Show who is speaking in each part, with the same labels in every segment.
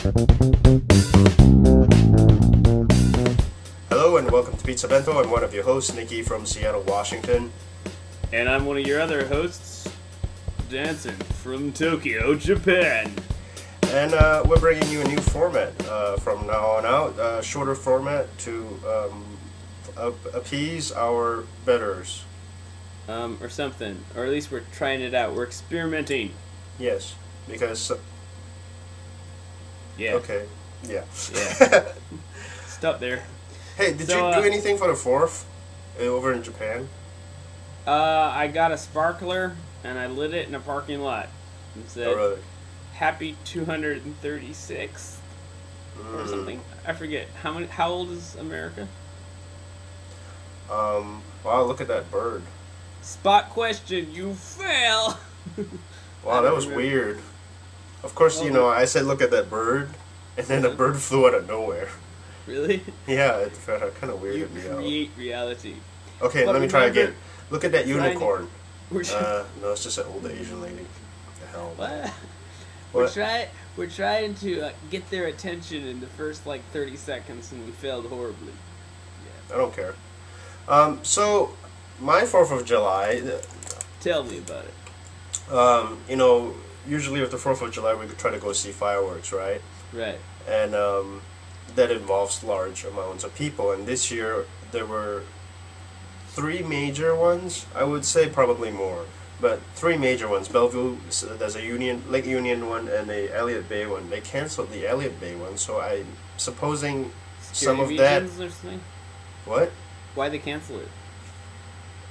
Speaker 1: Hello and welcome to Pizzabento. I'm one of your hosts, Nikki from Seattle, Washington.
Speaker 2: And I'm one of your other hosts, Dancing from Tokyo, Japan.
Speaker 1: And we're bringing you a new format from now on out, shorter format to appease our betters.
Speaker 2: Or something. Or at least we're trying it out. We're experimenting.
Speaker 1: Yes, because...
Speaker 2: Yeah.
Speaker 1: Okay, yeah.
Speaker 2: Yeah. Stop there.
Speaker 1: Hey, did you do anything for the 4th over in Japan?
Speaker 2: I got a sparkler, and I lit it in a parking lot. It said,
Speaker 1: really?
Speaker 2: Happy 236th, or something. I forget. How old is America?
Speaker 1: Wow, look at that bird.
Speaker 2: Spot question, you fail!
Speaker 1: Wow, that was weird. Of course, you know, I said look at that bird, and then the bird flew out of nowhere.
Speaker 2: Really?
Speaker 1: Yeah, it kind of weirded
Speaker 2: You
Speaker 1: me out.
Speaker 2: create reality.
Speaker 1: Okay,
Speaker 2: But
Speaker 1: let me try again. Look at that unicorn.
Speaker 2: No,
Speaker 1: it's just an old Asian lady. The hell?
Speaker 2: What?
Speaker 1: What?
Speaker 2: We're trying to get their attention in the first 30 seconds, and we failed horribly.
Speaker 1: Yeah. I don't care. So my 4th of July.
Speaker 2: Tell me about it.
Speaker 1: You know, usually with the 4th of July we could try to go see fireworks, right?
Speaker 2: Right.
Speaker 1: And that involves large amounts of people. And this year there were 3 major ones. I would say probably more, but 3 major ones. Bellevue, there's a Lake Union one, and a Elliott Bay one. They canceled the Elliott Bay one, so I'm supposing some of that.
Speaker 2: Or something?
Speaker 1: What?
Speaker 2: Why they cancel it?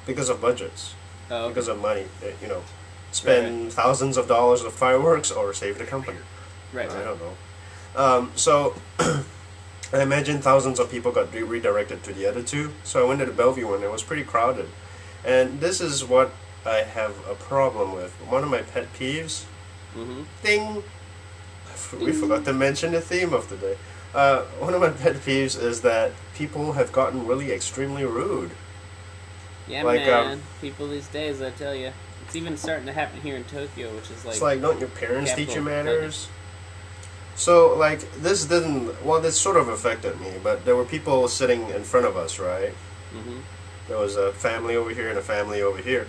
Speaker 1: Because of budgets.
Speaker 2: Oh, okay.
Speaker 1: Because of money. You know, spend thousands of dollars of fireworks or save the company.
Speaker 2: Right.
Speaker 1: I don't know. So I imagine thousands of people got redirected to the other 2. So I went to the Bellevue one. It was pretty crowded. And this is what I have a problem with. One of my pet peeves.
Speaker 2: Mm-hmm.
Speaker 1: Ding! We forgot to mention the theme of the day. One of my pet peeves is that people have gotten really extremely rude.
Speaker 2: Yeah, man. People these days, I tell you. It's even starting to happen here in Tokyo, which is
Speaker 1: It's like, don't your parents teach you manners? So, this didn't... Well, this sort of affected me, but there were people sitting in front of us, right?
Speaker 2: Mm-hmm.
Speaker 1: There was a family over here and a family over here.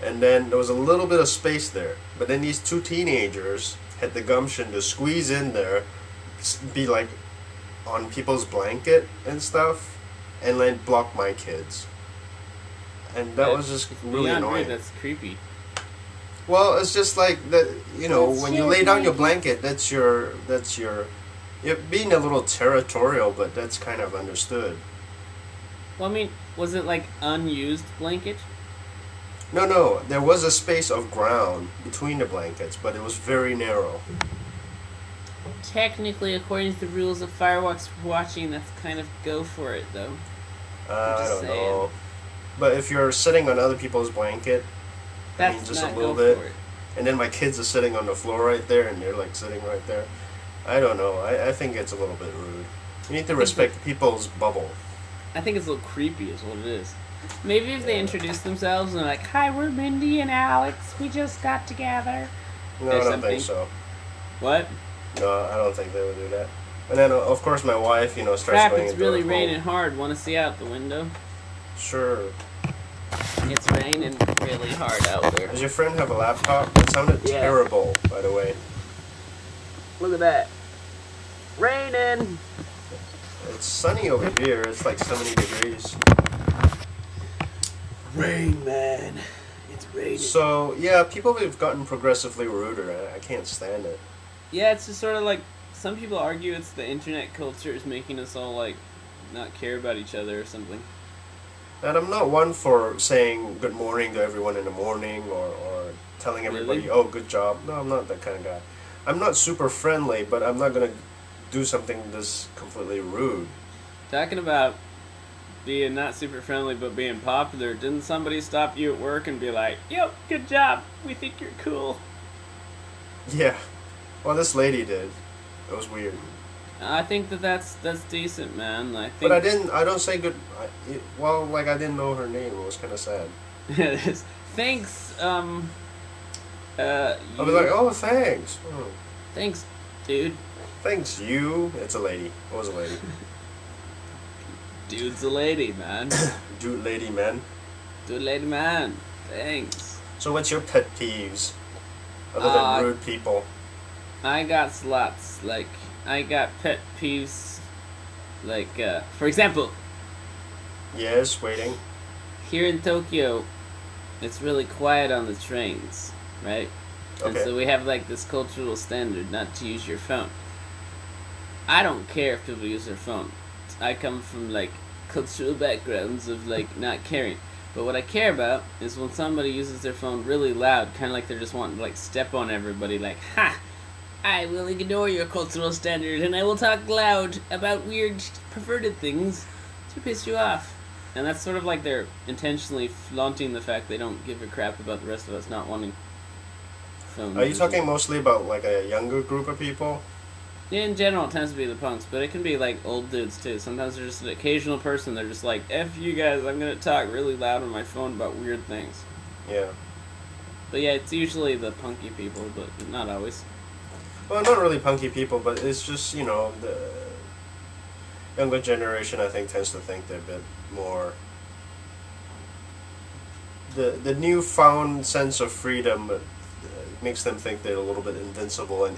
Speaker 1: And then there was a little bit of space there. But then these 2 teenagers had the gumption to squeeze in there, be on people's blanket and stuff, and then block my kids. And that was just really annoying.
Speaker 2: That's creepy.
Speaker 1: Well, it's just like that. You know, when you lay down your blanket, that's your. You're being a little territorial, but that's kind of understood.
Speaker 2: Well, I mean, was it unused blanket?
Speaker 1: No. There was a space of ground between the blankets, but it was very narrow.
Speaker 2: Technically, according to the rules of fireworks watching, that's kind of go for it, though.
Speaker 1: I don't know. But if you're sitting on other people's blanket,
Speaker 2: that's
Speaker 1: just
Speaker 2: not
Speaker 1: a little
Speaker 2: go
Speaker 1: bit,
Speaker 2: for it.
Speaker 1: And then my kids are sitting on the floor right there, and they're sitting right there. I don't know. I think it's a little bit rude. You need to respect people's bubble.
Speaker 2: I think it's a little creepy, is what it is. Maybe if they introduce themselves and they're "Hi, we're Mindy and Alex. We just got together."
Speaker 1: No, I don't think so.
Speaker 2: What?
Speaker 1: No, I don't think they would do that. And then, of course, my wife, starts
Speaker 2: Crap,
Speaker 1: going
Speaker 2: it's
Speaker 1: into
Speaker 2: really
Speaker 1: her
Speaker 2: raining
Speaker 1: phone.
Speaker 2: hard. Want to see out the window?
Speaker 1: Sure.
Speaker 2: It's raining really hard out there.
Speaker 1: Does your friend have a laptop? That sounded terrible, by the way.
Speaker 2: Look at that. Raining!
Speaker 1: It's sunny over here. It's 70 degrees.
Speaker 2: Rain, man. It's raining.
Speaker 1: So, yeah, people have gotten progressively ruder. I can't stand it.
Speaker 2: Yeah, it's just sort of some people argue it's the internet culture is making us all, not care about each other or something.
Speaker 1: And I'm not one for saying good morning to everyone in the morning or telling everybody, oh, good job. No, I'm not that kind of guy. I'm not super friendly, but I'm not going to do something that's completely rude.
Speaker 2: Talking about being not super friendly but being popular, didn't somebody stop you at work and be like, "Yep, good job, we think you're cool"?
Speaker 1: Yeah. Well, this lady did. It was weird.
Speaker 2: I think that's decent, man. I think.
Speaker 1: But I don't say good. I didn't know her name. It was kind of sad.
Speaker 2: Thanks.
Speaker 1: I'll be like, oh, thanks.
Speaker 2: Thanks, dude.
Speaker 1: Thanks, you. It's a lady. It was a lady.
Speaker 2: Dude's a lady, man.
Speaker 1: Dude, lady, man.
Speaker 2: Dude, lady, man. Thanks.
Speaker 1: So what's your pet peeves? Other than rude people.
Speaker 2: I got lots. Like, I got pet peeves. Like, for example,
Speaker 1: Yes, waiting.
Speaker 2: here in Tokyo, it's really quiet on the trains, right? And
Speaker 1: Okay.
Speaker 2: so we have like this cultural standard not to use your phone. I don't care if people use their phone. I come from like cultural backgrounds of like not caring. But what I care about is when somebody uses their phone really loud, kind of like they're just wanting to like step on everybody, like, ha! I will ignore your cultural standard and I will talk loud about weird perverted things to piss you off. And that's sort of like they're intentionally flaunting the fact they don't give a crap about the rest of us not wanting phones.
Speaker 1: Are you talking mostly about like a younger group of people?
Speaker 2: Yeah, in general, it tends to be the punks, but it can be like old dudes too. Sometimes there's just an occasional person, they're just like, F you guys, I'm gonna talk really loud on my phone about weird things.
Speaker 1: Yeah.
Speaker 2: But yeah, it's usually the punky people, but not always.
Speaker 1: Well, not really punky people, but it's just, you know, the younger generation, I think, tends to think they're a bit more... The newfound sense of freedom makes them think they're a little bit invincible and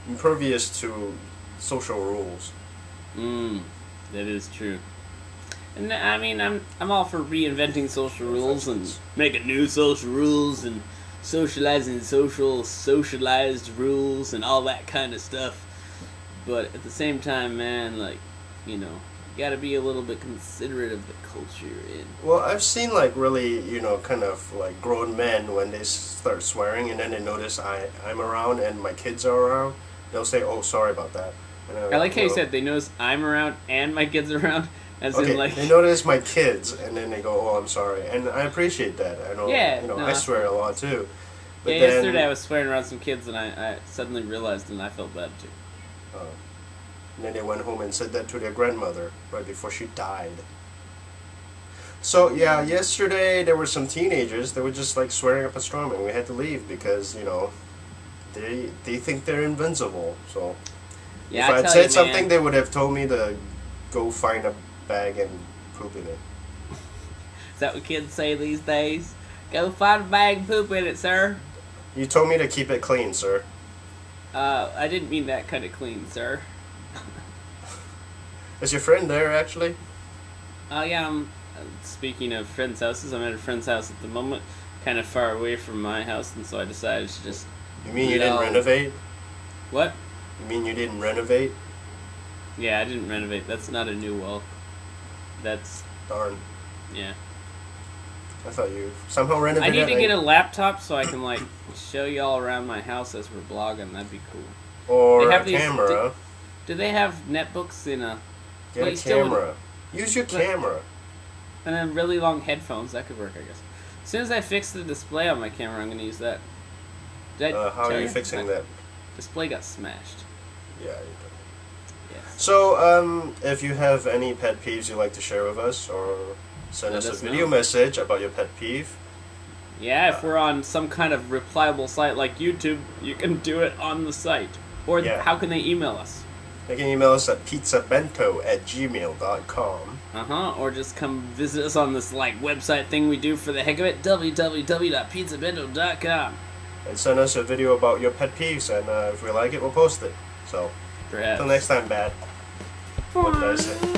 Speaker 1: impervious to social rules.
Speaker 2: That is true. And I mean, I'm all for reinventing social rules and making new social rules and socializing socialized rules and all that kind of stuff. But at the same time, man, like, you know, you gotta be a little bit considerate of the culture you're in.
Speaker 1: Well, I've seen like really, you know, kind of like grown men when they start swearing and then they notice I'm around and my kids are around, they'll say, "Oh, sorry about that." And
Speaker 2: I like how you said they notice I'm around and my kids are around. As
Speaker 1: okay,
Speaker 2: in like
Speaker 1: they notice my kids and then they go, "Oh, I'm sorry," and I appreciate that. I know,
Speaker 2: Yeah,
Speaker 1: you know,
Speaker 2: no,
Speaker 1: I swear a lot too. But
Speaker 2: yeah,
Speaker 1: then,
Speaker 2: yesterday I was swearing around some kids and I suddenly realized and I felt bad too.
Speaker 1: And then they went home and said that to their grandmother right before she died. So yeah, yesterday there were some teenagers that were just like swearing up a storm, and we had to leave because, you know, they think they're invincible. So
Speaker 2: Yeah,
Speaker 1: if
Speaker 2: I
Speaker 1: I'd
Speaker 2: tell
Speaker 1: said
Speaker 2: you,
Speaker 1: something,
Speaker 2: man,
Speaker 1: they would have told me to go find a bag and poop in it.
Speaker 2: is that what kids say these days? Go find a bag and poop in it, sir.
Speaker 1: You told me to keep it clean, sir.
Speaker 2: I didn't mean that kind of clean, sir.
Speaker 1: Is your friend there actually?
Speaker 2: Yeah, I'm speaking of friends' houses, I'm at a friend's house at the moment, kind of far away from my house, and so I decided to just...
Speaker 1: You mean you didn't renovate?
Speaker 2: What?
Speaker 1: You mean you didn't renovate?
Speaker 2: Yeah, I didn't renovate. That's not a new wall. That's...
Speaker 1: Darn.
Speaker 2: Yeah.
Speaker 1: I thought you somehow
Speaker 2: I
Speaker 1: renovated
Speaker 2: need to
Speaker 1: it.
Speaker 2: get a laptop so I can, like, show you all around my house as we're blogging. That'd be cool.
Speaker 1: Or
Speaker 2: They have
Speaker 1: a
Speaker 2: these-
Speaker 1: camera.
Speaker 2: Do they have netbooks in a...
Speaker 1: Get
Speaker 2: Well,
Speaker 1: a
Speaker 2: you still would-
Speaker 1: camera. Use your camera.
Speaker 2: And then really long headphones. That could work, I guess. As soon as I fix the display on my camera, I'm going to use that. Did I
Speaker 1: How
Speaker 2: tell
Speaker 1: are you fixing that?
Speaker 2: Display got smashed.
Speaker 1: Yeah.
Speaker 2: Yes.
Speaker 1: So, if you have any pet peeves you'd like to share with us, or send
Speaker 2: Let
Speaker 1: us a
Speaker 2: us
Speaker 1: video
Speaker 2: know.
Speaker 1: message about your pet peeve.
Speaker 2: Yeah, if we're on some kind of replyable site like YouTube, you can do it on the site. Or
Speaker 1: Yeah.
Speaker 2: how can they email us?
Speaker 1: You can email us at pizzabento@gmail.com.
Speaker 2: Or just come visit us on this like website thing we do for the heck of it, www.pizzabento.com.
Speaker 1: And send us a video about your pet peeves, and if we like it, we'll post it. So,
Speaker 2: Perhaps.
Speaker 1: till next time, Bad. What did I say?